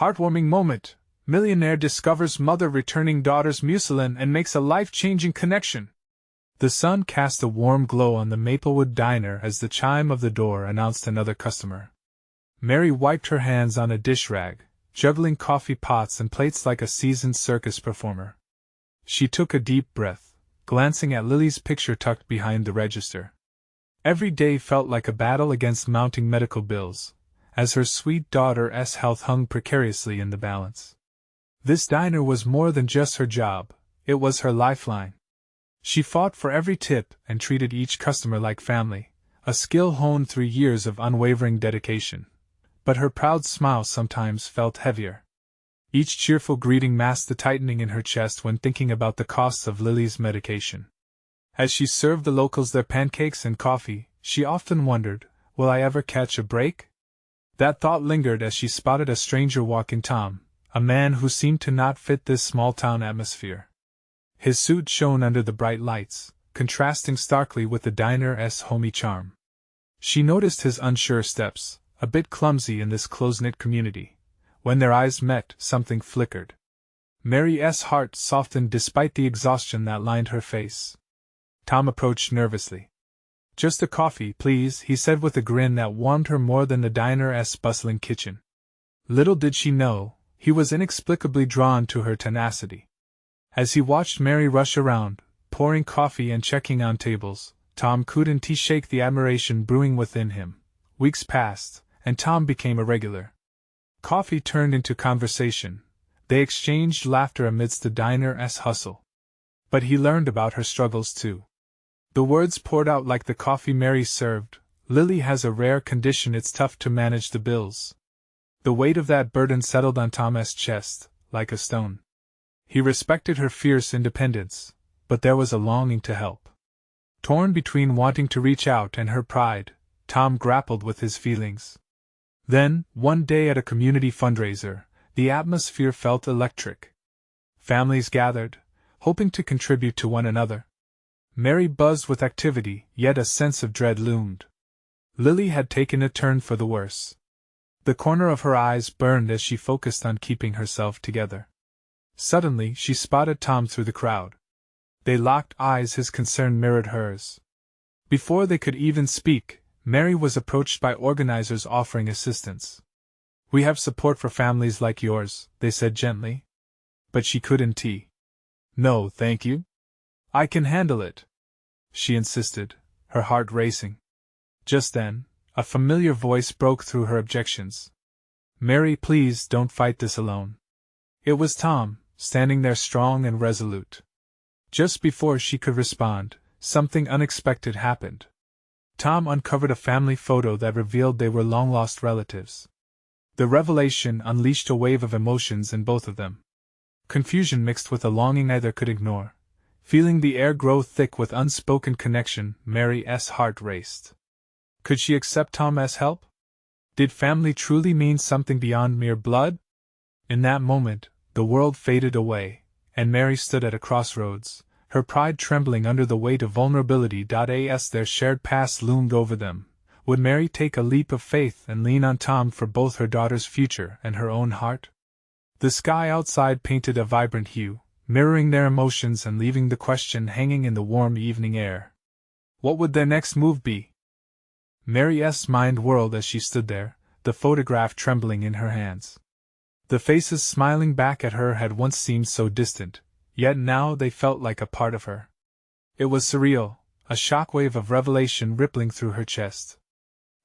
Heartwarming moment. Millionaire discovers mother returning daughter's Mucilon and makes a life-changing connection. The sun cast a warm glow on the Maplewood diner as the chime of the door announced another customer. Mary wiped her hands on a dish rag, juggling coffee pots and plates like a seasoned circus performer. She took a deep breath, glancing at Lily's picture tucked behind the register. Every day felt like a battle against mounting medical bills, as her sweet daughter's health hung precariously in the balance. This diner was more than just her job, it was her lifeline. She fought for every tip and treated each customer like family, a skill honed through years of unwavering dedication. But her proud smile sometimes felt heavier. Each cheerful greeting masked the tightening in her chest when thinking about the costs of Lily's medication. As she served the locals their pancakes and coffee, she often wondered, will I ever catch a break? That thought lingered as she spotted a stranger walking Tom, a man who seemed to not fit this small-town atmosphere. His suit shone under the bright lights, contrasting starkly with the diner's homey charm. She noticed his unsure steps, a bit clumsy in this close-knit community. When their eyes met, something flickered. Mary's heart softened despite the exhaustion that lined her face. Tom approached nervously. "Just a coffee, please," he said with a grin that warmed her more than the diner's bustling kitchen. Little did she know, he was inexplicably drawn to her tenacity. As he watched Mary rush around, pouring coffee and checking on tables, Tom couldn't shake the admiration brewing within him. Weeks passed, and Tom became a regular. Coffee turned into conversation. They exchanged laughter amidst the diner's hustle. But he learned about her struggles too. The words poured out like the coffee Mary served. "Lily has a rare condition, it's tough to manage the bills." The weight of that burden settled on Tom's chest, like a stone. He respected her fierce independence, but there was a longing to help. Torn between wanting to reach out and her pride, Tom grappled with his feelings. Then, one day at a community fundraiser, the atmosphere felt electric. Families gathered, hoping to contribute to one another. Mary buzzed with activity, yet a sense of dread loomed. Lily had taken a turn for the worse. The corner of her eyes burned as she focused on keeping herself together. Suddenly, she spotted Tom through the crowd. They locked eyes, his concern mirrored hers. Before they could even speak, Mary was approached by organizers offering assistance. "We have support for families like yours," they said gently. But she couldn't. "No, thank you. I can handle it," she insisted, her heart racing. Just then, a familiar voice broke through her objections. "Mary, please don't fight this alone." It was Tom, standing there strong and resolute. Just before she could respond, something unexpected happened. Tom uncovered a family photo that revealed they were long-lost relatives. The revelation unleashed a wave of emotions in both of them. Confusion mixed with a longing neither could ignore. Feeling the air grow thick with unspoken connection, Mary's heart raced. Could she accept Tom's help? Did family truly mean something beyond mere blood? In that moment, the world faded away, and Mary stood at a crossroads, her pride trembling under the weight of vulnerability. As their shared past loomed over them, would Mary take a leap of faith and lean on Tom for both her daughter's future and her own heart? The sky outside painted a vibrant hue, mirroring their emotions and leaving the question hanging in the warm evening air. What would their next move be? Mary's mind whirled as she stood there, the photograph trembling in her hands. The faces smiling back at her had once seemed so distant, yet now they felt like a part of her. It was surreal, a shockwave of revelation rippling through her chest.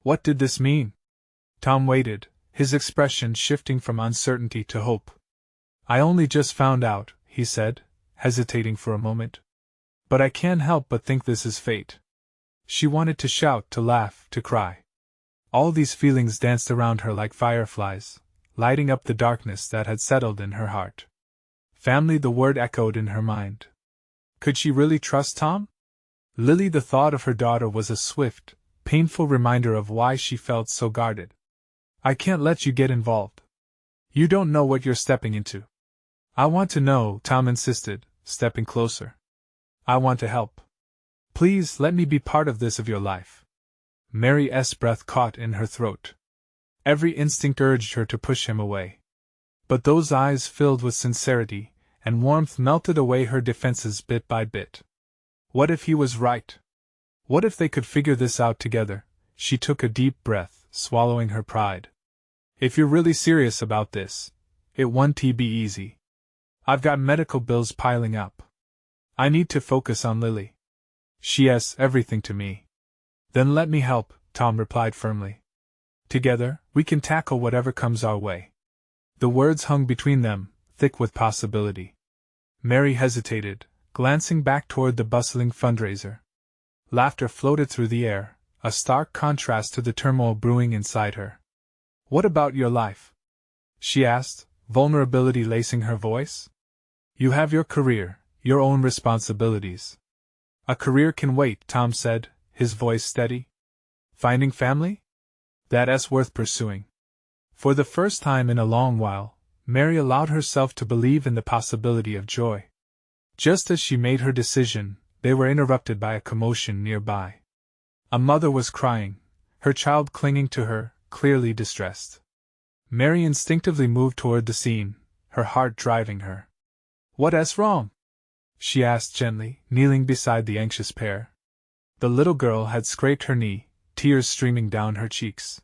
What did this mean? Tom waited, his expression shifting from uncertainty to hope. "I only just found out," he said, hesitating for a moment. "But I can't help but think this is fate." She wanted to shout, to laugh, to cry. All these feelings danced around her like fireflies, lighting up the darkness that had settled in her heart. Family, the word echoed in her mind. Could she really trust Tom? Lily, the thought of her daughter was a swift, painful reminder of why she felt so guarded. "I can't let you get involved. You don't know what you're stepping into." "I want to know," Tom insisted, stepping closer. "I want to help. Please let me be part of this of your life." Mary's breath caught in her throat. Every instinct urged her to push him away. But those eyes filled with sincerity, and warmth melted away her defenses bit by bit. What if he was right? What if they could figure this out together? She took a deep breath, swallowing her pride. If you're really serious about this, it won't be easy. I've got medical bills piling up. I need to focus on Lily. She has everything to me. Then let me help, Tom replied firmly. Together, we can tackle whatever comes our way. The words hung between them, thick with possibility. Mary hesitated, glancing back toward the bustling fundraiser. Laughter floated through the air, a stark contrast to the turmoil brewing inside her. What about your life? She asked, vulnerability lacing her voice. You have your career, your own responsibilities. A career can wait, Tom said, his voice steady. Finding family? That's worth pursuing. For the first time in a long while, Mary allowed herself to believe in the possibility of joy. Just as she made her decision, they were interrupted by a commotion nearby. A mother was crying, her child clinging to her, clearly distressed. Mary instinctively moved toward the scene, her heart driving her. "What's wrong?" she asked gently, kneeling beside the anxious pair. The little girl had scraped her knee, tears streaming down her cheeks.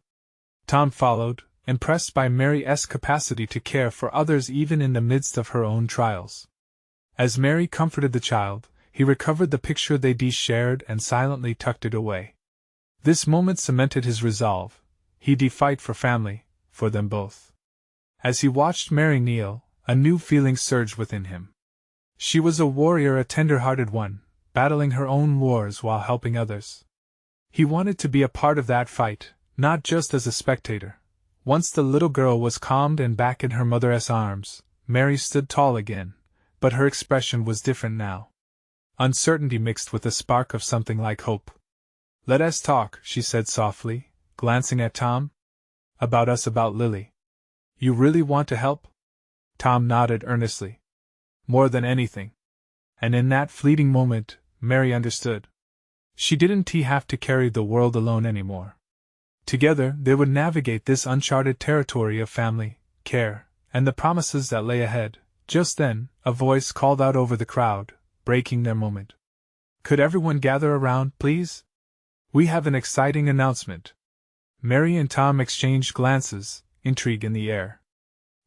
Tom followed, impressed by Mary's capacity to care for others even in the midst of her own trials. As Mary comforted the child, he recovered the picture they'd shared and silently tucked it away. This moment cemented his resolve. He'd fight for family, for them both. As he watched Mary kneel, a new feeling surged within him. She was a warrior, a tender-hearted one, battling her own wars while helping others. He wanted to be a part of that fight, not just as a spectator. Once the little girl was calmed and back in her mother's arms, Mary stood tall again, but her expression was different now. Uncertainty mixed with a spark of something like hope. "Let us talk," she said softly, glancing at Tom. About Lily. You really want to help?" Tom nodded earnestly. "More than anything." And in that fleeting moment, Mary understood. She didn't have to carry the world alone anymore. Together, they would navigate this uncharted territory of family, care, and the promises that lay ahead. Just then, a voice called out over the crowd, breaking their moment. "Could everyone gather around, please? We have an exciting announcement." Mary and Tom exchanged glances, intrigue in the air.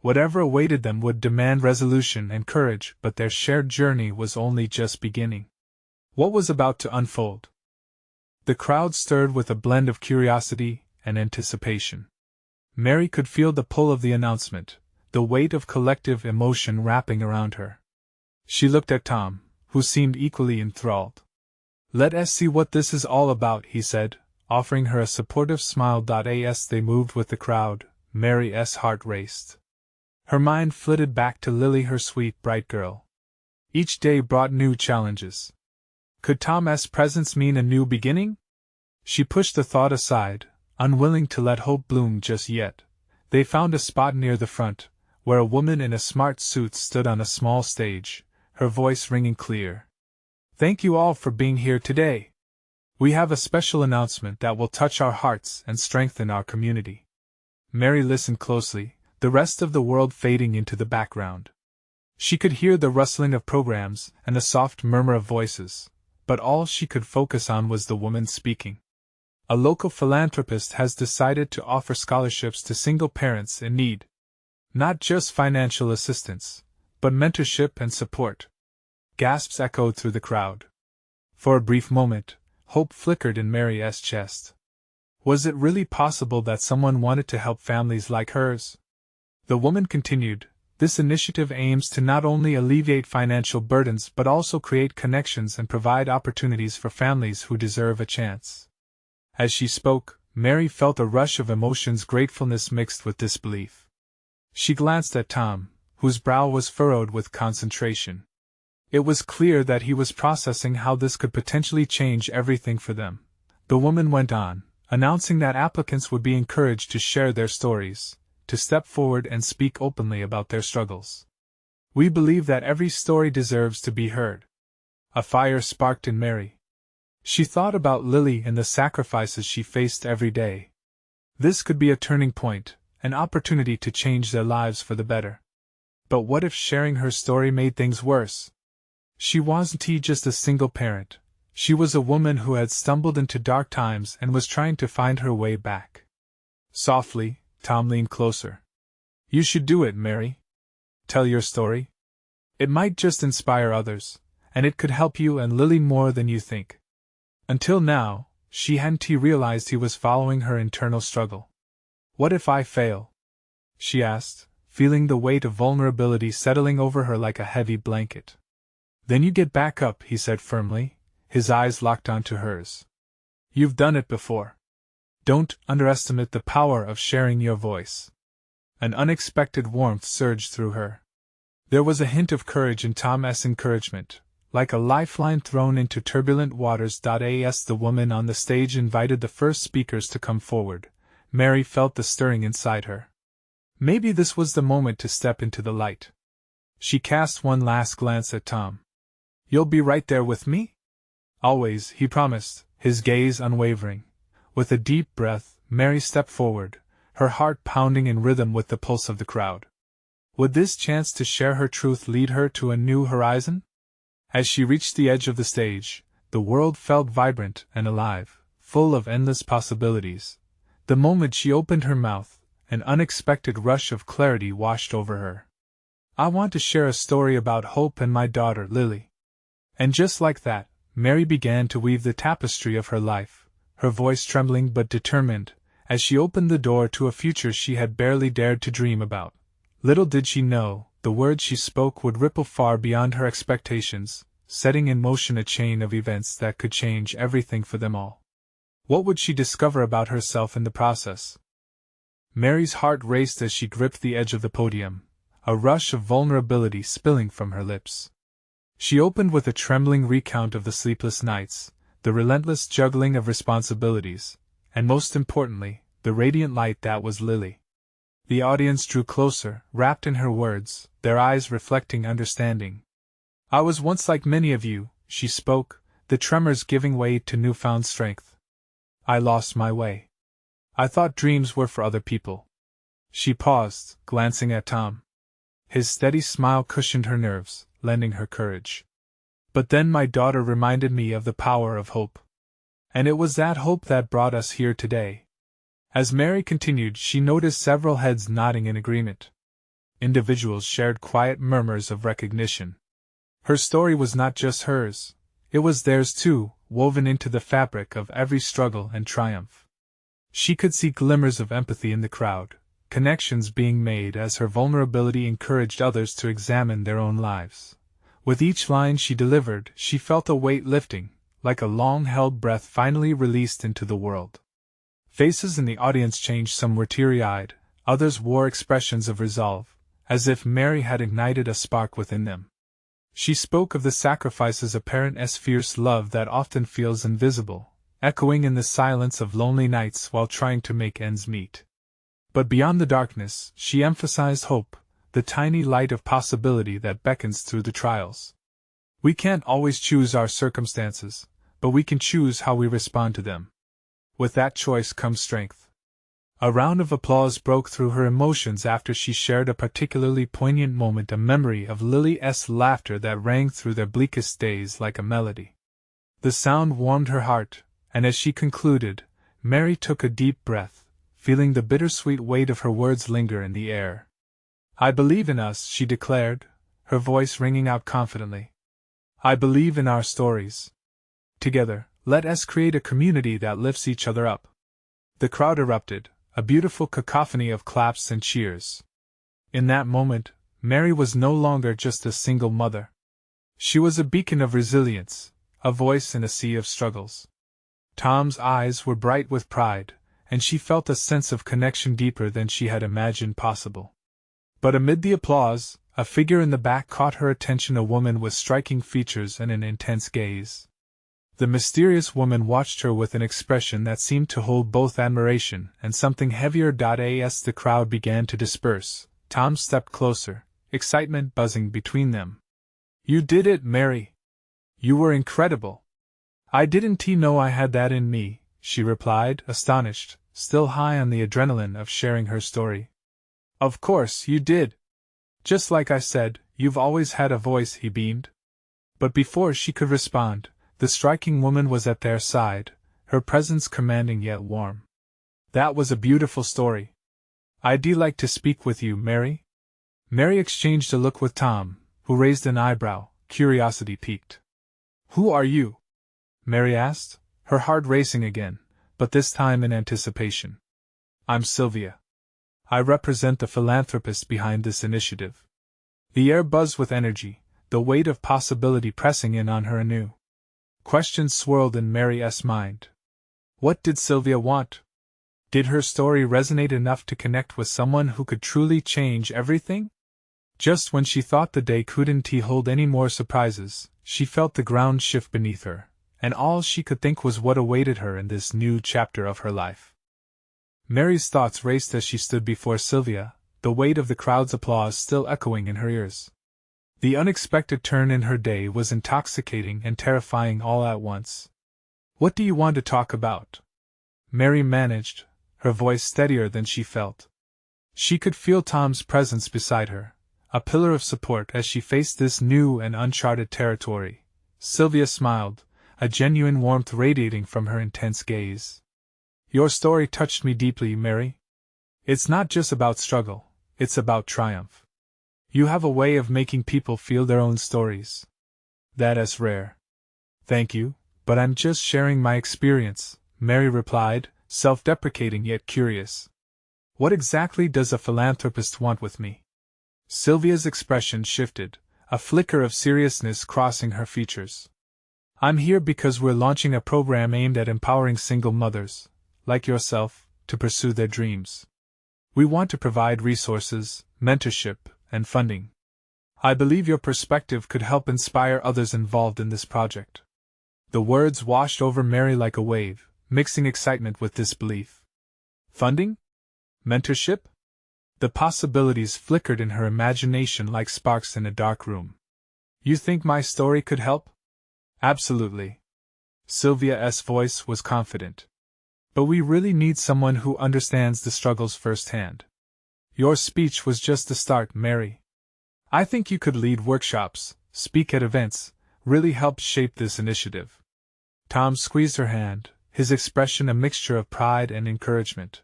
Whatever awaited them would demand resolution and courage, but their shared journey was only just beginning. What was about to unfold? The crowd stirred with a blend of curiosity and anticipation. Mary could feel the pull of the announcement, the weight of collective emotion wrapping around her. She looked at Tom, who seemed equally enthralled. "Let us see what this is all about," he said, offering her a supportive smile. As they moved with the crowd, Mary's heart raced. Her mind flitted back to Lily, her sweet, bright girl. Each day brought new challenges. Could Tom's presence mean a new beginning? She pushed the thought aside, unwilling to let hope bloom just yet. They found a spot near the front, where a woman in a smart suit stood on a small stage, her voice ringing clear. "Thank you all for being here today. We have a special announcement that will touch our hearts and strengthen our community." Mary listened closely, the rest of the world fading into the background. She could hear the rustling of programs and the soft murmur of voices, but all she could focus on was the woman speaking. "A local philanthropist has decided to offer scholarships to single parents in need. Not just financial assistance, but mentorship and support." Gasps echoed through the crowd. For a brief moment, hope flickered in Mary's chest. Was it really possible that someone wanted to help families like hers? The woman continued, "This initiative aims to not only alleviate financial burdens but also create connections and provide opportunities for families who deserve a chance." As she spoke, Mary felt a rush of emotions, gratefulness mixed with disbelief. She glanced at Tom, whose brow was furrowed with concentration. It was clear that he was processing how this could potentially change everything for them. The woman went on, announcing that applicants would be encouraged to share their stories, to step forward and speak openly about their struggles. "We believe that every story deserves to be heard." A fire sparked in Mary. She thought about Lily and the sacrifices she faced every day. This could be a turning point, an opportunity to change their lives for the better. But what if sharing her story made things worse? She wasn't just a single parent. She was a woman who had stumbled into dark times and was trying to find her way back. Softly, Tom leaned closer. You should do it, Mary. Tell your story. It might just inspire others, and it could help you and Lily more than you think. Until now, she hadn't realized he was following her internal struggle. What if I fail? She asked, feeling the weight of vulnerability settling over her like a heavy blanket. Then you get back up, he said firmly, his eyes locked onto hers. You've done it before. Don't underestimate the power of sharing your voice. An unexpected warmth surged through her. There was a hint of courage in Tom's encouragement, like a lifeline thrown into turbulent waters. As the woman on the stage invited the first speakers to come forward, Mary felt the stirring inside her. Maybe this was the moment to step into the light. She cast one last glance at Tom. You'll be right there with me? Always, he promised, his gaze unwavering. With a deep breath, Mary stepped forward, her heart pounding in rhythm with the pulse of the crowd. Would this chance to share her truth lead her to a new horizon? As she reached the edge of the stage, the world felt vibrant and alive, full of endless possibilities. The moment she opened her mouth, an unexpected rush of clarity washed over her. I want to share a story about hope and my daughter, Lily. And just like that, Mary began to weave the tapestry of her life, her voice trembling but determined, as she opened the door to a future she had barely dared to dream about. Little did she know, the words she spoke would ripple far beyond her expectations, setting in motion a chain of events that could change everything for them all. What would she discover about herself in the process? Mary's heart raced as she gripped the edge of the podium, a rush of vulnerability spilling from her lips. She opened with a trembling recount of the sleepless nights, the relentless juggling of responsibilities, and most importantly, the radiant light that was Lily. The audience drew closer, wrapped in her words, their eyes reflecting understanding. I was once like many of you, she spoke, the tremors giving way to newfound strength. I lost my way. I thought dreams were for other people. She paused, glancing at Tom. His steady smile cushioned her nerves, lending her courage. But then my daughter reminded me of the power of hope. And it was that hope that brought us here today. As Mary continued, she noticed several heads nodding in agreement. Individuals shared quiet murmurs of recognition. Her story was not just hers, it was theirs too, woven into the fabric of every struggle and triumph. She could see glimmers of empathy in the crowd, connections being made as her vulnerability encouraged others to examine their own lives. With each line she delivered, she felt a weight lifting, like a long-held breath finally released into the world. Faces in the audience changed. Some were teary-eyed, others wore expressions of resolve, as if Mary had ignited a spark within them. She spoke of the sacrifices a parent's fierce love that often feels invisible, echoing in the silence of lonely nights while trying to make ends meet. But beyond the darkness, she emphasized hope, the tiny light of possibility that beckons through the trials. We can't always choose our circumstances, but we can choose how we respond to them. With that choice comes strength. A round of applause broke through her emotions after she shared a particularly poignant moment, a memory of Lily's laughter that rang through their bleakest days like a melody. The sound warmed her heart, and as she concluded, Mary took a deep breath, feeling the bittersweet weight of her words linger in the air. I believe in us, she declared, her voice ringing out confidently. I believe in our stories. Together, let us create a community that lifts each other up. The crowd erupted, a beautiful cacophony of claps and cheers. In that moment, Mary was no longer just a single mother. She was a beacon of resilience, a voice in a sea of struggles. Tom's eyes were bright with pride, and she felt a sense of connection deeper than she had imagined possible. But amid the applause, a figure in the back caught her attention, a woman with striking features and an intense gaze. The mysterious woman watched her with an expression that seemed to hold both admiration and something heavier. As the crowd began to disperse, Tom stepped closer, excitement buzzing between them. You did it, Mary. You were incredible. I didn't know I had that in me, she replied, astonished, still high on the adrenaline of sharing her story. Of course you did. Just like I said, you've always had a voice, he beamed. But before she could respond, the striking woman was at their side, her presence commanding yet warm. That was a beautiful story. I'd like to speak with you, Mary. Mary exchanged a look with Tom, who raised an eyebrow, curiosity piqued. Who are you? Mary asked, her heart racing again, but this time in anticipation. I'm Sylvia. I represent the philanthropist behind this initiative. The air buzzed with energy, the weight of possibility pressing in on her anew. Questions swirled in Mary's mind. What did Sylvia want? Did her story resonate enough to connect with someone who could truly change everything? Just when she thought the day couldn't hold any more surprises, she felt the ground shift beneath her, and all she could think was what awaited her in this new chapter of her life. Mary's thoughts raced as she stood before Sylvia, the weight of the crowd's applause still echoing in her ears. The unexpected turn in her day was intoxicating and terrifying all at once. What do you want to talk about? Mary managed, her voice steadier than she felt. She could feel Tom's presence beside her, a pillar of support as she faced this new and uncharted territory. Sylvia smiled, a genuine warmth radiating from her intense gaze. Your story touched me deeply, Mary. It's not just about struggle, it's about triumph. You have a way of making people feel their own stories. That is rare. Thank you, but I'm just sharing my experience, Mary replied, self-deprecating yet curious. What exactly does a philanthropist want with me? Sylvia's expression shifted, a flicker of seriousness crossing her features. I'm here because we're launching a program aimed at empowering single mothers, like yourself, to pursue their dreams. We want to provide resources, mentorship, and funding. I believe your perspective could help inspire others involved in this project. The words washed over Mary like a wave, mixing excitement with disbelief. Funding? Mentorship? The possibilities flickered in her imagination like sparks in a dark room. You think my story could help? Absolutely. Sylvia's voice was confident. But we really need someone who understands the struggles firsthand. Your speech was just the start, Mary. I think you could lead workshops, speak at events, really help shape this initiative. Tom squeezed her hand, his expression a mixture of pride and encouragement.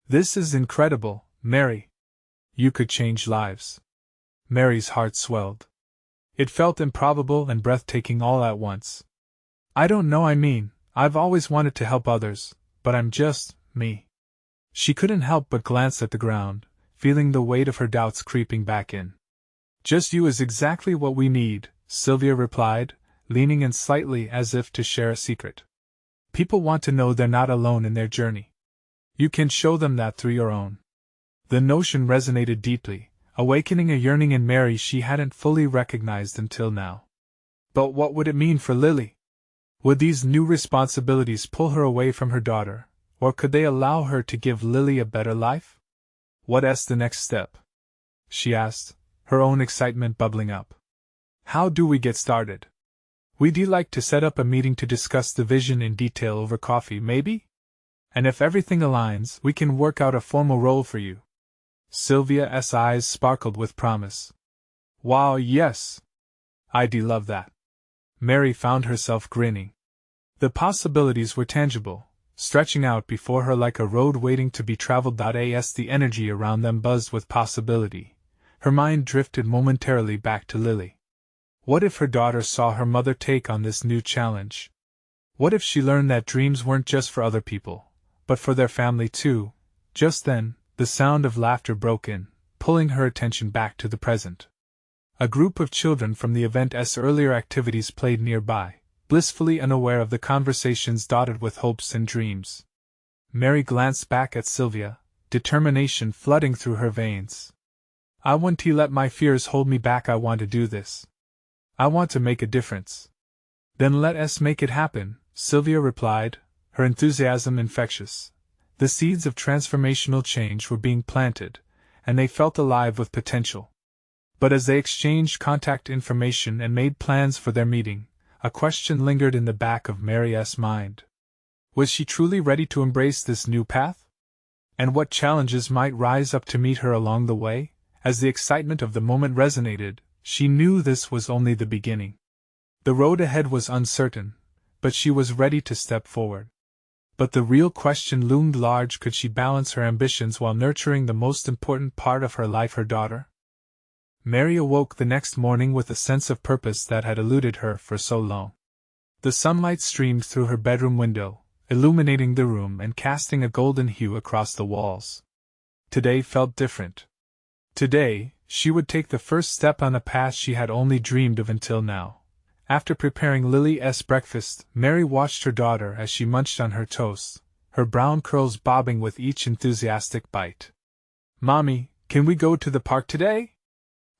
This is incredible, Mary. You could change lives. Mary's heart swelled. It felt improbable and breathtaking all at once. I don't know, I've always wanted to help others, but I'm just me. She couldn't help but glance at the ground, feeling the weight of her doubts creeping back in. Just you is exactly what we need, Sylvia replied, leaning in slightly as if to share a secret. People want to know they're not alone in their journey. You can show them that through your own. The notion resonated deeply, awakening a yearning in Mary she hadn't fully recognized until now. But what would it mean for Lily? Would these new responsibilities pull her away from her daughter, or could they allow her to give Lily a better life? What's the next step? She asked, her own excitement bubbling up. How do we get started? We'd like to set up a meeting to discuss the vision in detail over coffee, maybe? And if everything aligns, we can work out a formal role for you. Sylvia's eyes sparkled with promise. Wow, yes! I'd love that. Mary found herself grinning. The possibilities were tangible, stretching out before her like a road waiting to be traveled. As the energy around them buzzed with possibility, her mind drifted momentarily back to Lily. What if her daughter saw her mother take on this new challenge? What if she learned that dreams weren't just for other people, but for their family too? Just then, the sound of laughter broke in, pulling her attention back to the present. A group of children from the event's earlier activities played nearby, blissfully unaware of the conversations dotted with hopes and dreams. Mary glanced back at Sylvia, determination flooding through her veins. I won't let my fears hold me back. I want to do this. I want to make a difference. Then let us make it happen, Sylvia replied, her enthusiasm infectious. The seeds of transformational change were being planted, and they felt alive with potential. But as they exchanged contact information and made plans for their meeting, a question lingered in the back of Mary's mind. Was she truly ready to embrace this new path? And what challenges might rise up to meet her along the way, As the excitement of the moment resonated, she knew this was only the beginning. The road ahead was uncertain, but she was ready to step forward. But the real question loomed large: could she balance her ambitions while nurturing the most important part of her life, her daughter? Mary awoke the next morning with a sense of purpose that had eluded her for so long. The sunlight streamed through her bedroom window, illuminating the room and casting a golden hue across the walls. Today felt different. Today, she would take the first step on a path she had only dreamed of until now. After preparing Lily's breakfast, Mary watched her daughter as she munched on her toast, her brown curls bobbing with each enthusiastic bite. "Mommy, can we go to the park today?"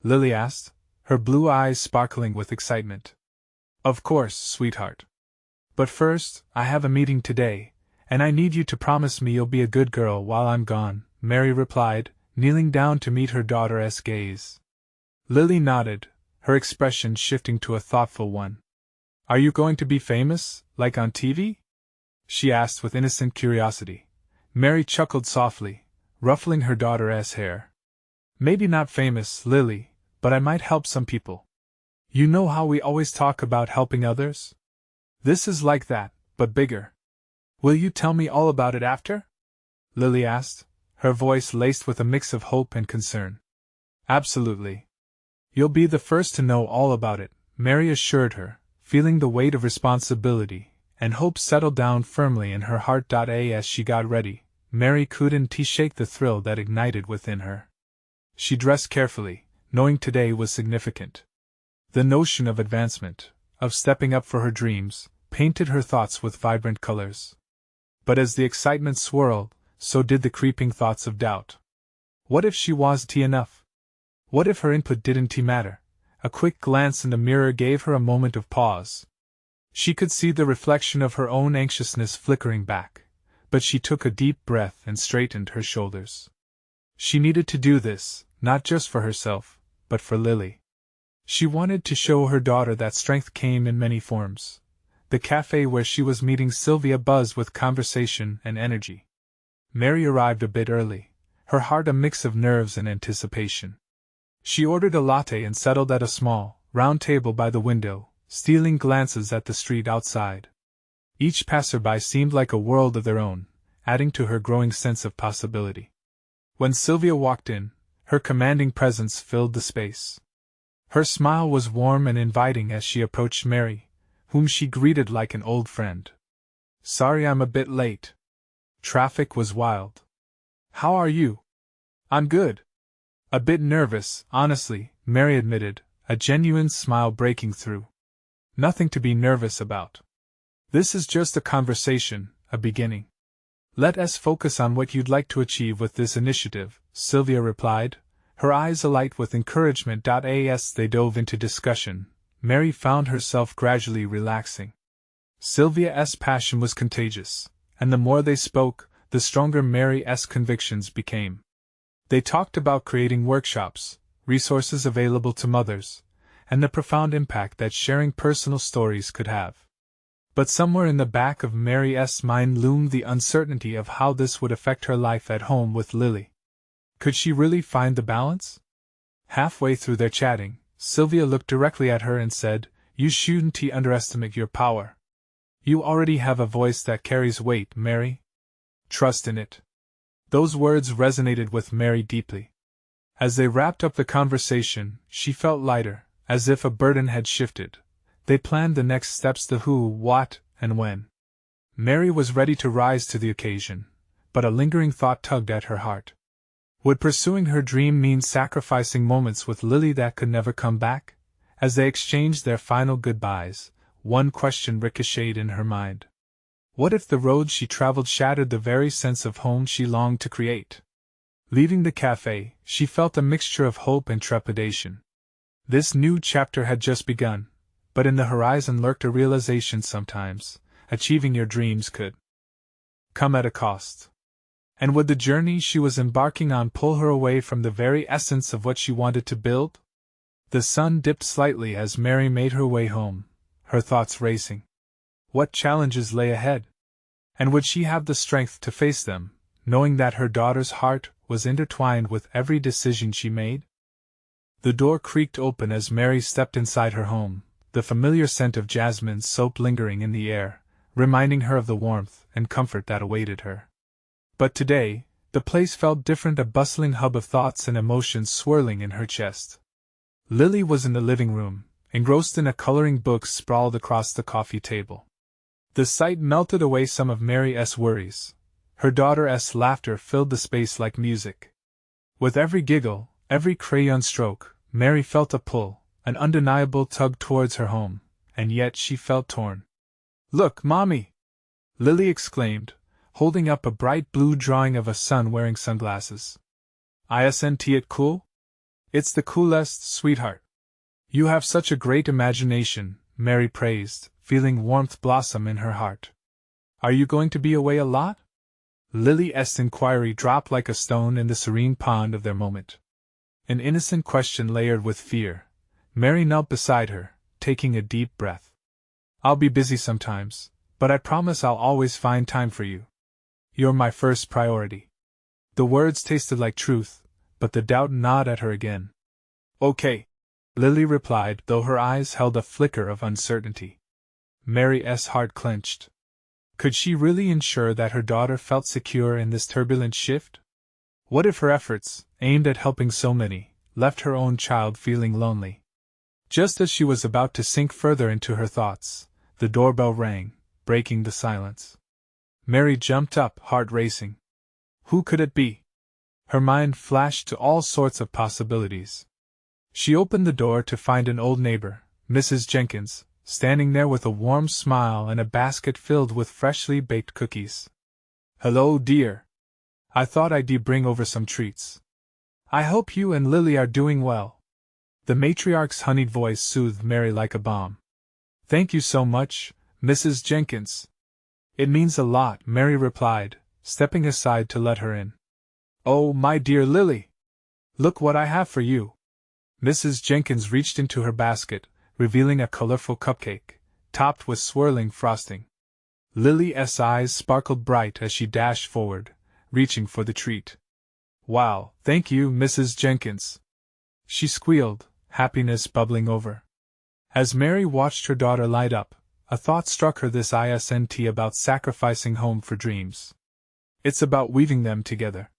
Lily asked, her blue eyes sparkling with excitement. "Of course, sweetheart. But first, I have a meeting today, and I need you to promise me you'll be a good girl while I'm gone," Mary replied, kneeling down to meet her daughter's gaze. Lily nodded, her expression shifting to a thoughtful one. "Are you going to be famous, like on TV?" she asked with innocent curiosity. Mary chuckled softly, ruffling her daughter's hair. "Maybe not famous, Lily, but I might help some people. You know how we always talk about helping others? This is like that, but bigger. Will you tell me all about it after?" Lily asked, her voice laced with a mix of hope and concern. "Absolutely. You'll be the first to know all about it," Mary assured her, feeling the weight of responsibility, and hope settle down firmly in her heart. As she got ready, Mary couldn't shake the thrill that ignited within her. She dressed carefully, knowing today was significant. The notion of advancement, of stepping up for her dreams, painted her thoughts with vibrant colors. But as the excitement swirled, so did the creeping thoughts of doubt. What if she wasn't enough? What if her input didn't matter? A quick glance in the mirror gave her a moment of pause. She could see the reflection of her own anxiousness flickering back, but she took a deep breath and straightened her shoulders. She needed to do this, not just for herself, but for Lily. She wanted to show her daughter that strength came in many forms. The cafe where she was meeting Sylvia buzzed with conversation and energy. Mary arrived a bit early, her heart a mix of nerves and anticipation. She ordered a latte and settled at a small, round table by the window, stealing glances at the street outside. Each passerby seemed like a world of their own, adding to her growing sense of possibility. When Sylvia walked in, her commanding presence filled the space. Her smile was warm and inviting as she approached Mary, whom she greeted like an old friend. "Sorry I'm a bit late. Traffic was wild. How are you?" "I'm good. A bit nervous, honestly," Mary admitted, a genuine smile breaking through. "Nothing to be nervous about. This is just a conversation, a beginning. Let us focus on what you'd like to achieve with this initiative," Sylvia replied, her eyes alight with encouragement. As they dove into discussion, Mary found herself gradually relaxing. Sylvia's passion was contagious, and the more they spoke, the stronger Mary's convictions became. They talked about creating workshops, resources available to mothers, and the profound impact that sharing personal stories could have. But somewhere in the back of Mary's mind loomed the uncertainty of how this would affect her life at home with Lily. Could she really find the balance? Halfway through their chatting, Sylvia looked directly at her and said, "You shouldn't underestimate your power. You already have a voice that carries weight, Mary. Trust in it." Those words resonated with Mary deeply. As they wrapped up the conversation, she felt lighter, as if a burden had shifted. They planned the next steps: the who, what, and when. Mary was ready to rise to the occasion, but a lingering thought tugged at her heart. Would pursuing her dream mean sacrificing moments with Lily that could never come back? As they exchanged their final goodbyes, one question ricocheted in her mind. What if the road she traveled shattered the very sense of home she longed to create? Leaving the cafe, she felt a mixture of hope and trepidation. This new chapter had just begun, but in the horizon lurked a realization: sometimes, achieving your dreams could come at a cost. And would the journey she was embarking on pull her away from the very essence of what she wanted to build? The sun dipped slightly as Mary made her way home, her thoughts racing. What challenges lay ahead? And would she have the strength to face them, knowing that her daughter's heart was intertwined with every decision she made? The door creaked open as Mary stepped inside her home, the familiar scent of jasmine soap lingering in the air, reminding her of the warmth and comfort that awaited her. But today, the place felt different, a bustling hub of thoughts and emotions swirling in her chest. Lily was in the living room, engrossed in a coloring book sprawled across the coffee table. The sight melted away some of Mary's worries. Her daughter's laughter filled the space like music. With every giggle, every crayon stroke, Mary felt a pull, an undeniable tug towards her home, and yet she felt torn. "Look, Mommy!" Lily exclaimed, holding up a bright blue drawing of a sun wearing sunglasses. "Isn't it cool?" "It's the coolest, sweetheart." "You have such a great imagination," Mary praised, feeling warmth blossom in her heart. "Are you going to be away a lot?" Lily's inquiry dropped like a stone in the serene pond of their moment. An innocent question layered with fear. Mary knelt beside her, taking a deep breath. "I'll be busy sometimes, but I promise I'll always find time for you. You're my first priority." The words tasted like truth, but the doubt gnawed at her again. "Okay," Lily replied, though her eyes held a flicker of uncertainty. Mary's heart clenched. Could she really ensure that her daughter felt secure in this turbulent shift? What if her efforts, aimed at helping so many, left her own child feeling lonely? Just as she was about to sink further into her thoughts, the doorbell rang, breaking the silence. Mary jumped up, heart racing. Who could it be? Her mind flashed to all sorts of possibilities. She opened the door to find an old neighbor, Mrs. Jenkins, standing there with a warm smile and a basket filled with freshly baked cookies. "Hello, dear. I thought I'd bring over some treats. I hope you and Lily are doing well." The matriarch's honeyed voice soothed Mary like a balm. "Thank you so much, Mrs. Jenkins." "It means a lot," Mary replied, stepping aside to let her in. "Oh, my dear Lily! Look what I have for you." Mrs. Jenkins reached into her basket, revealing a colorful cupcake, topped with swirling frosting. Lily's eyes sparkled bright as she dashed forward, reaching for the treat. "Wow, thank you, Mrs. Jenkins," she squealed, happiness bubbling over. As Mary watched her daughter light up, a thought struck her, this isn't about sacrificing home for dreams. It's about weaving them together.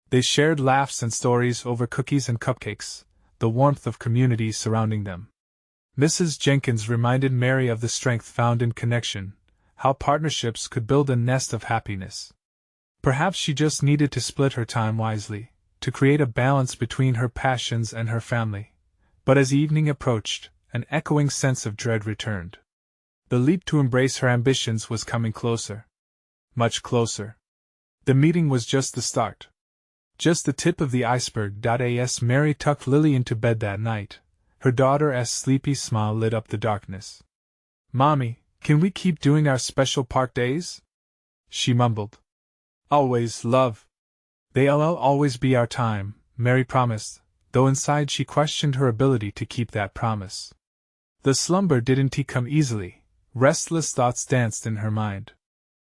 They shared laughs and stories over cookies and cupcakes, the warmth of community surrounding them. Mrs. Jenkins reminded Mary of the strength found in connection, how partnerships could build a nest of happiness. Perhaps she just needed to split her time wisely, to create a balance between her passions and her family. But as evening approached, an echoing sense of dread returned. The leap to embrace her ambitions was coming closer. Much closer. The meeting was just the start. Just the tip of the iceberg. As Mary tucked Lily into bed that night, her daughter's sleepy smile lit up the darkness. "Mommy, can we keep doing our special park days?" she mumbled. "Always, love. They'll always be our time," Mary promised, though inside she questioned her ability to keep that promise. The slumber didn't come easily. Restless thoughts danced in her mind.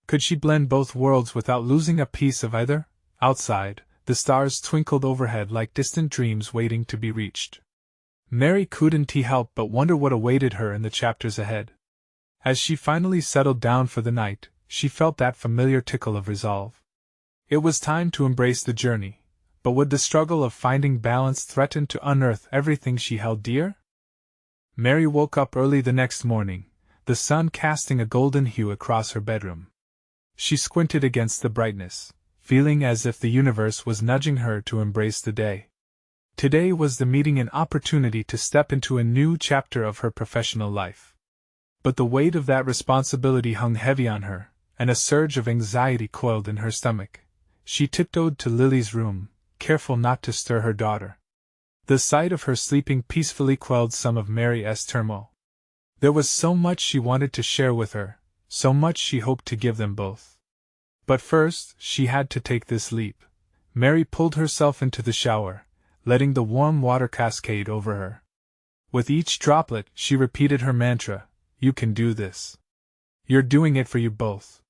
Could she blend both worlds without losing a piece of either? Outside, the stars twinkled overhead like distant dreams waiting to be reached. Mary couldn't help but wonder what awaited her in the chapters ahead. As she finally settled down for the night, she felt that familiar tickle of resolve. It was time to embrace the journey, but would the struggle of finding balance threaten to unearth everything she held dear? Mary woke up early the next morning, the sun casting a golden hue across her bedroom. She squinted against the brightness, feeling as if the universe was nudging her to embrace the day. Today was the meeting, an opportunity to step into a new chapter of her professional life. But the weight of that responsibility hung heavy on her, and a surge of anxiety coiled in her stomach. She tiptoed to Lily's room, careful not to stir her daughter. The sight of her sleeping peacefully quelled some of Mary's turmoil. There was so much she wanted to share with her, so much she hoped to give them both. But first, she had to take this leap. Mary pulled herself into the shower, letting the warm water cascade over her. With each droplet, she repeated her mantra, "You can do this. You're doing it for you both."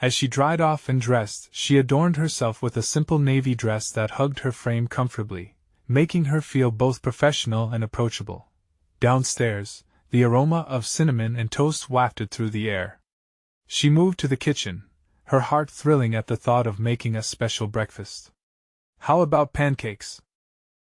As she dried off and dressed, she adorned herself with a simple navy dress that hugged her frame comfortably, making her feel both professional and approachable. Downstairs, the aroma of cinnamon and toast wafted through the air. She moved to the kitchen, her heart thrilling at the thought of making a special breakfast. "How about pancakes?"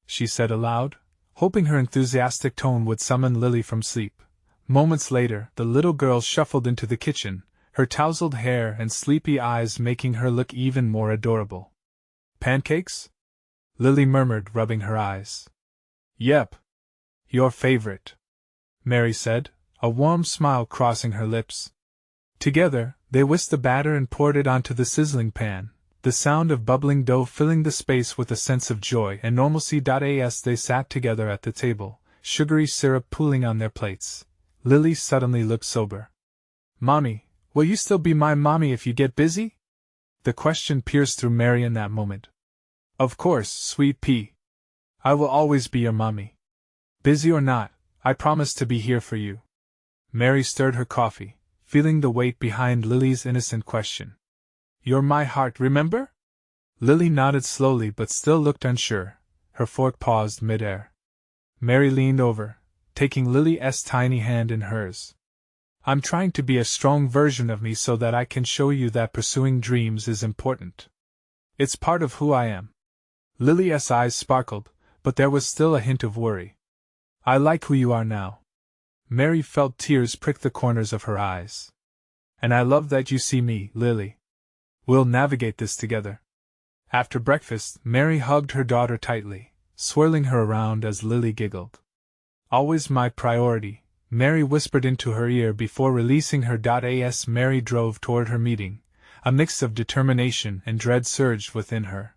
she said aloud, hoping her enthusiastic tone would summon Lily from sleep. Moments later, the little girl shuffled into the kitchen, her tousled hair and sleepy eyes making her look even more adorable. "Pancakes?" Lily murmured, rubbing her eyes. "Yep. Your favorite," Mary said, a warm smile crossing her lips. Together, they whisked the batter and poured it onto the sizzling pan, the sound of bubbling dough filling the space with a sense of joy and normalcy. As they sat together at the table, sugary syrup pooling on their plates, Lily suddenly looked sober. "Mommy, will you still be my mommy if you get busy?" The question pierced through Mary in that moment. "Of course, sweet pea. I will always be your mommy. Busy or not, I promise to be here for you." Mary stirred her coffee, feeling the weight behind Lily's innocent question. "You're my heart, remember?" Lily nodded slowly but still looked unsure, her fork paused mid-air. Mary leaned over, taking Lily's tiny hand in hers. "I'm trying to be a strong version of me so that I can show you that pursuing dreams is important. It's part of who I am." Lily's eyes sparkled, but there was still a hint of worry. "I like who you are now." Mary felt tears prick the corners of her eyes. "And I love that you see me, Lily. We'll navigate this together." After breakfast, Mary hugged her daughter tightly, swirling her around as Lily giggled. "Always my priority," Mary whispered into her ear before releasing her. As Mary drove toward her meeting, a mix of determination and dread surged within her.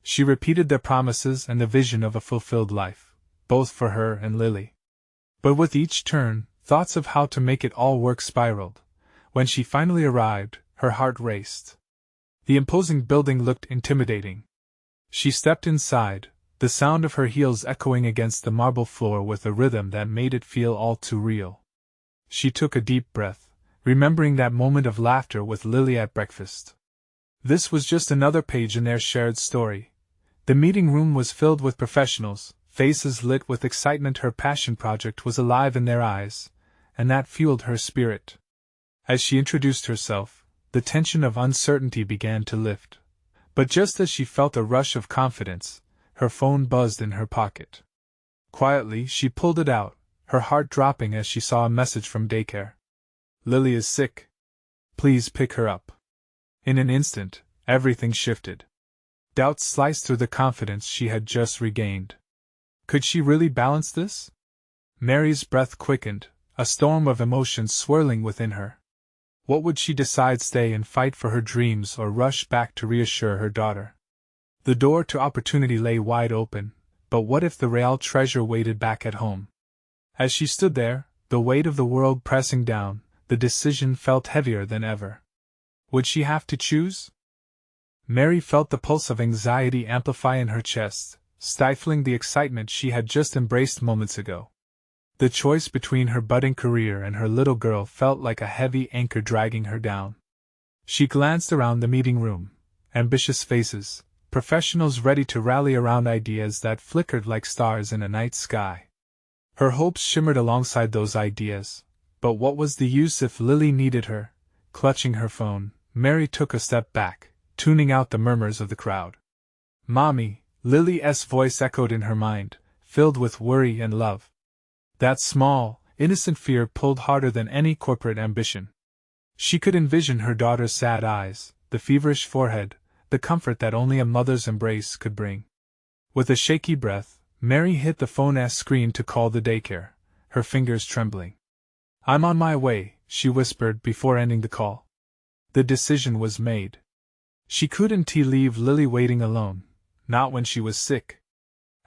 She repeated their promises and the vision of a fulfilled life, both for her and Lily. But with each turn, thoughts of how to make it all work spiraled. When she finally arrived, her heart raced. The imposing building looked intimidating. She stepped inside, the sound of her heels echoing against the marble floor with a rhythm that made it feel all too real. She took a deep breath, remembering that moment of laughter with Lily at breakfast. This was just another page in their shared story. The meeting room was filled with professionals, faces lit with excitement. Her passion project was alive in their eyes, and that fueled her spirit. As she introduced herself, the tension of uncertainty began to lift. But just as she felt a rush of confidence, her phone buzzed in her pocket. Quietly, she pulled it out, her heart dropping as she saw a message from daycare. "Lily is sick. Please pick her up." In an instant, everything shifted. Doubt sliced through the confidence she had just regained. Could she really balance this? Mary's breath quickened, a storm of emotions swirling within her. What would she decide, stay and fight for her dreams or rush back to reassure her daughter? The door to opportunity lay wide open, but what if the real treasure waited back at home? As she stood there, the weight of the world pressing down, the decision felt heavier than ever. Would she have to choose? Mary felt the pulse of anxiety amplify in her chest, stifling the excitement she had just embraced moments ago. The choice between her budding career and her little girl felt like a heavy anchor dragging her down. She glanced around the meeting room. Ambitious faces, professionals ready to rally around ideas that flickered like stars in a night sky. Her hopes shimmered alongside those ideas, but what was the use if Lily needed her? Clutching her phone, Mary took a step back, tuning out the murmurs of the crowd. "Mommy," Lily's voice echoed in her mind, filled with worry and love. That small, innocent fear pulled harder than any corporate ambition. She could envision her daughter's sad eyes, the feverish forehead, the comfort that only a mother's embrace could bring. With a shaky breath, Mary hit the phone's screen to call the daycare, her fingers trembling. "I'm on my way," she whispered before ending the call. The decision was made. She couldn't leave Lily waiting alone, not when she was sick.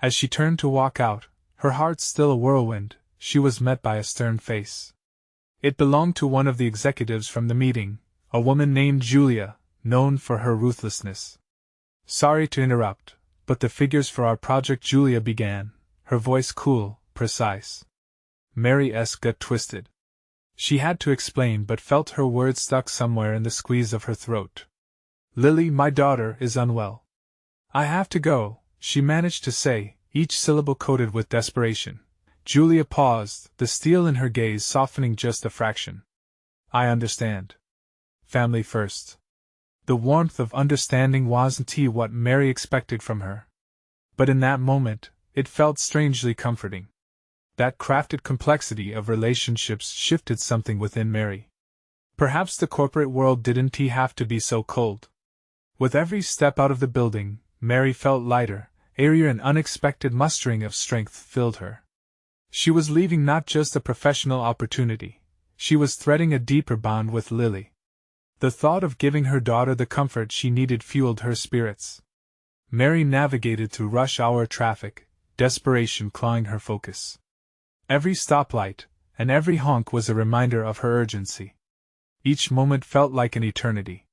As she turned to walk out, her heart still a whirlwind, she was met by a stern face. It belonged to one of the executives from the meeting, a woman named Julia, known for her ruthlessness. "Sorry to interrupt, but the figures for our project," Julia began, her voice cool, precise. Mary's gut twisted. She had to explain but felt her words stuck somewhere in the squeeze of her throat. "Lily, my daughter, is unwell. I have to go," she managed to say, each syllable coated with desperation. Julia paused, the steel in her gaze softening just a fraction. I understand. Family first. The warmth of understanding wasn't what Mary expected from her. But in that moment, it felt strangely comforting. That crafted complexity of relationships shifted something within Mary. Perhaps the corporate world didn't have to be so cold. With every step out of the building, Mary felt lighter, airier, and unexpected mustering of strength filled her. She was leaving not just a professional opportunity, she was threading a deeper bond with Lily. The thought of giving her daughter the comfort she needed fueled her spirits. Mary navigated through rush hour traffic, desperation clawing her focus. Every stoplight, and every honk was a reminder of her urgency. Each moment felt like an eternity.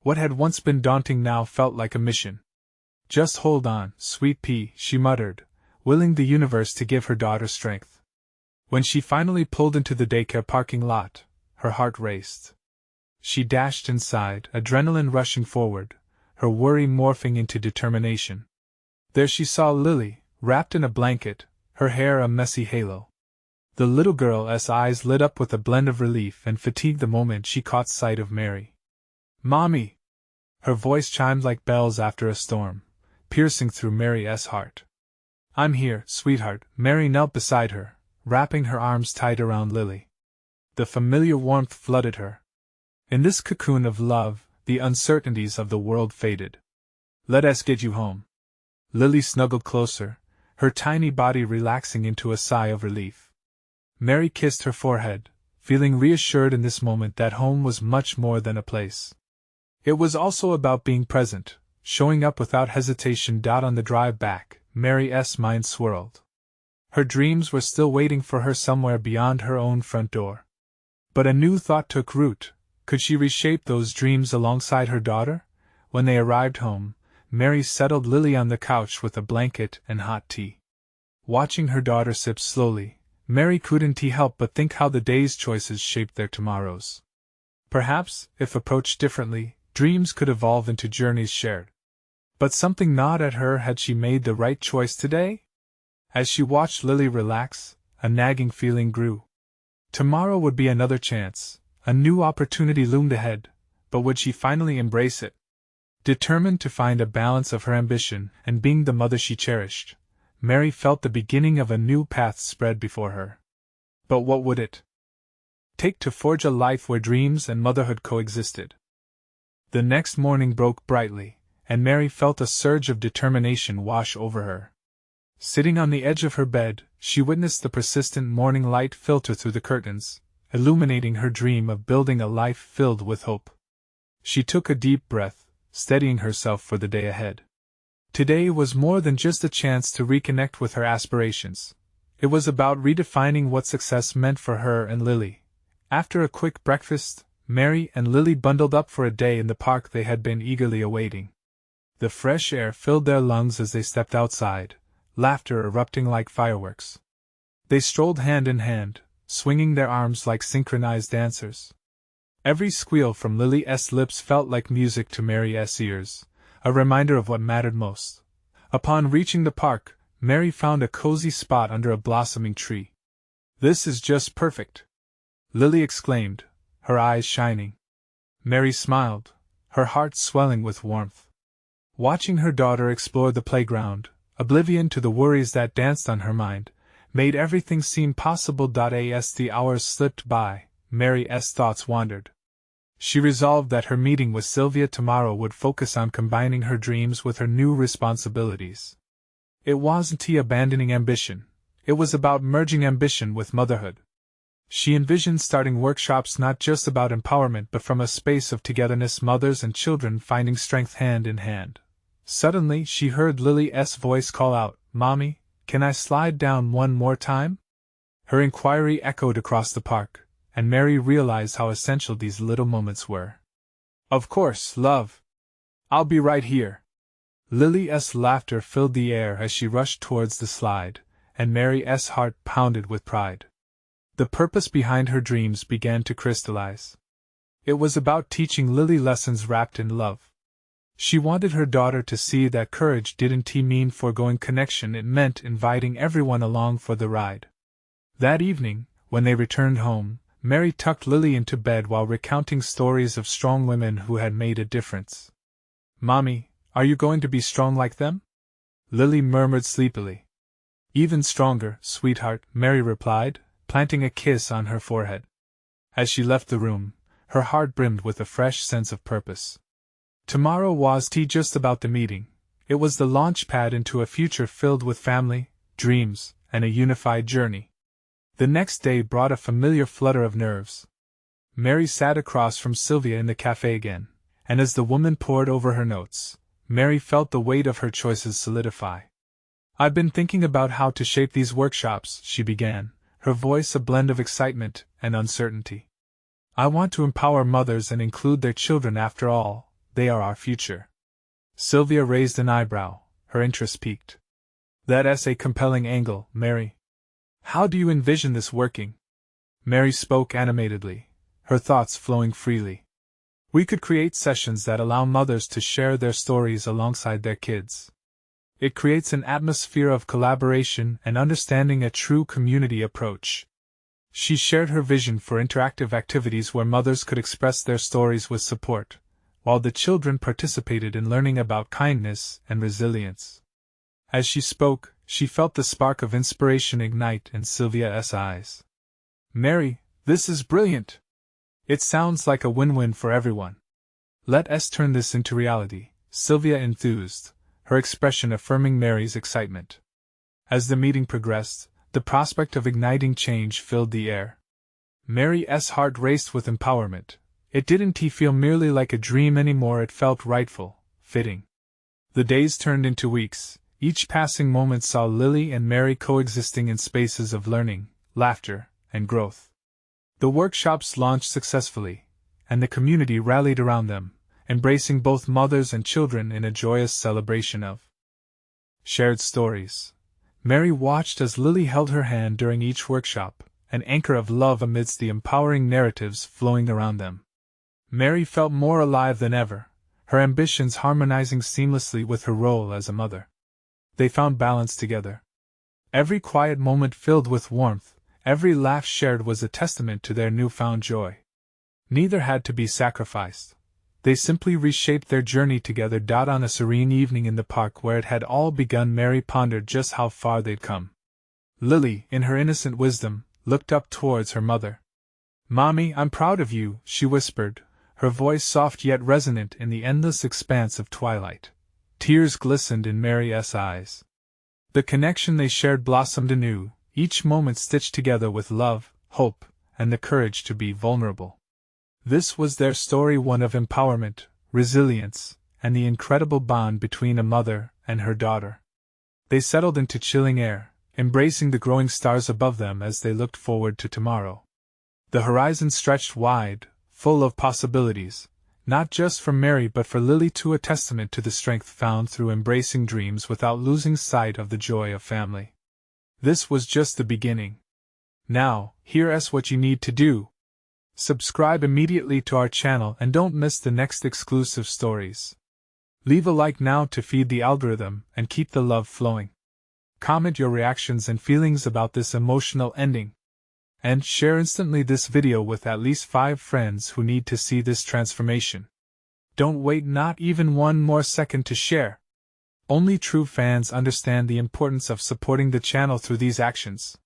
What had once been daunting now felt like a mission. Just hold on, sweet pea, she muttered, willing the universe to give her daughter strength. When she finally pulled into the daycare parking lot, her heart raced. She dashed inside, adrenaline rushing forward, her worry morphing into determination. There she saw Lily, wrapped in a blanket, her hair a messy halo. The little girl's eyes lit up with a blend of relief and fatigue the moment she caught sight of Mary. Mommy! Her voice chimed like bells after a storm, piercing through Mary's heart. I'm here, sweetheart. Mary knelt beside her, wrapping her arms tight around Lily. The familiar warmth flooded her. In this cocoon of love, the uncertainties of the world faded. Let us get you home. Lily snuggled closer, her tiny body relaxing into a sigh of relief. Mary kissed her forehead, feeling reassured in this moment that home was much more than a place. It was also about being present, showing up without hesitation. On the drive back, Mary's mind swirled. Her dreams were still waiting for her somewhere beyond her own front door. But a new thought took root. Could she reshape those dreams alongside her daughter? When they arrived home, Mary settled Lily on the couch with a blanket and hot tea. Watching her daughter sip slowly, Mary couldn't help but think how the day's choices shaped their tomorrows. Perhaps, if approached differently, dreams could evolve into journeys shared. But something gnawed at her. Had she made the right choice today? As she watched Lily relax, a nagging feeling grew. Tomorrow would be another chance, a new opportunity loomed ahead, but would she finally embrace it? Determined to find a balance of her ambition and being the mother she cherished, Mary felt the beginning of a new path spread before her. But what would it take to forge a life where dreams and motherhood coexisted? The next morning broke brightly, and Mary felt a surge of determination wash over her. Sitting on the edge of her bed, she witnessed the persistent morning light filter through the curtains, illuminating her dream of building a life filled with hope. She took a deep breath, steadying herself for the day ahead. Today was more than just a chance to reconnect with her aspirations. It was about redefining what success meant for her and Lily. After a quick breakfast, Mary and Lily bundled up for a day in the park they had been eagerly awaiting. The fresh air filled their lungs as they stepped outside, laughter erupting like fireworks. They strolled hand in hand, swinging their arms like synchronized dancers. Every squeal from Lily's lips felt like music to Mary's ears, a reminder of what mattered most. Upon reaching the park, Mary found a cozy spot under a blossoming tree. This is just perfect, Lily exclaimed, her eyes shining. Mary smiled, her heart swelling with warmth. Watching her daughter explore the playground, oblivion to the worries that danced on her mind, made everything seem possible. As the hours slipped by, Mary's thoughts wandered. She resolved that her meeting with Sylvia tomorrow would focus on combining her dreams with her new responsibilities. It wasn't abandoning ambition, it was about merging ambition with motherhood. She envisioned starting workshops not just about empowerment but from a space of togetherness, mothers and children finding strength hand in hand. Suddenly she heard Lily's voice call out, "Mommy, can I slide down one more time?" Her inquiry echoed across the park, and Mary realized how essential these little moments were. "Of course, love. I'll be right here." Lily's laughter filled the air as she rushed towards the slide, and Mary's heart pounded with pride. The purpose behind her dreams began to crystallize. It was about teaching Lily lessons wrapped in love. She wanted her daughter to see that courage didn't mean foregoing connection, it meant inviting everyone along for the ride. That evening, when they returned home, Mary tucked Lily into bed while recounting stories of strong women who had made a difference. "Mommy, are you going to be strong like them?" Lily murmured sleepily. "Even stronger, sweetheart," Mary replied, planting a kiss on her forehead. As she left the room, her heart brimmed with a fresh sense of purpose. Tomorrow wasn't just about the meeting, it was the launch pad into a future filled with family, dreams, and a unified journey. The next day brought a familiar flutter of nerves. Mary sat across from Sylvia in the cafe again, and as the woman pored over her notes, Mary felt the weight of her choices solidify. "I've been thinking about how to shape these workshops," she began, her voice a blend of excitement and uncertainty. "I want to empower mothers and include their children. After all, they are our future." Sylvia raised an eyebrow, her interest piqued. "That's a compelling angle, Mary. How do you envision this working?" Mary spoke animatedly, her thoughts flowing freely. "We could create sessions that allow mothers to share their stories alongside their kids. It creates an atmosphere of collaboration and understanding, a true community approach." She shared her vision for interactive activities where mothers could express their stories with support, while the children participated in learning about kindness and resilience. As she spoke, she felt the spark of inspiration ignite in Sylvia's eyes. "Mary, this is brilliant! It sounds like a win-win for everyone. Let's turn this into reality," Sylvia enthused, her expression affirming Mary's excitement. As the meeting progressed, the prospect of igniting change filled the air. Mary's heart raced with empowerment. It didn't feel merely like a dream anymore, it felt rightful, fitting. The days turned into weeks. Each passing moment saw Lily and Mary coexisting in spaces of learning, laughter, and growth. The workshops launched successfully, and the community rallied around them, embracing both mothers and children in a joyous celebration of shared stories. Mary watched as Lily held her hand during each workshop, an anchor of love amidst the empowering narratives flowing around them. Mary felt more alive than ever, her ambitions harmonizing seamlessly with her role as a mother. They found balance together. Every quiet moment filled with warmth, every laugh shared was a testament to their newfound joy. Neither had to be sacrificed. They simply reshaped their journey together. On a serene evening in the park where it had all begun, Mary pondered just how far they'd come. Lily, in her innocent wisdom, looked up towards her mother. "Mommy, I'm proud of you," she whispered, her voice soft yet resonant in the endless expanse of twilight. Tears glistened in Mary's eyes. The connection they shared blossomed anew, each moment stitched together with love, hope, and the courage to be vulnerable. This was their story, one of empowerment, resilience, and the incredible bond between a mother and her daughter. They settled into chilling air, embracing the growing stars above them as they looked forward to tomorrow. The horizon stretched wide, full of possibilities, not just for Mary but for Lily too, a testament to the strength found through embracing dreams without losing sight of the joy of family. This was just the beginning. Now, here's what you need to do. Subscribe immediately to our channel and don't miss the next exclusive stories. Leave a like now to feed the algorithm and keep the love flowing. Comment your reactions and feelings about this emotional ending. And share instantly this video with at least 5 friends who need to see this transformation. Don't wait not even one more second to share. Only true fans understand the importance of supporting the channel through these actions.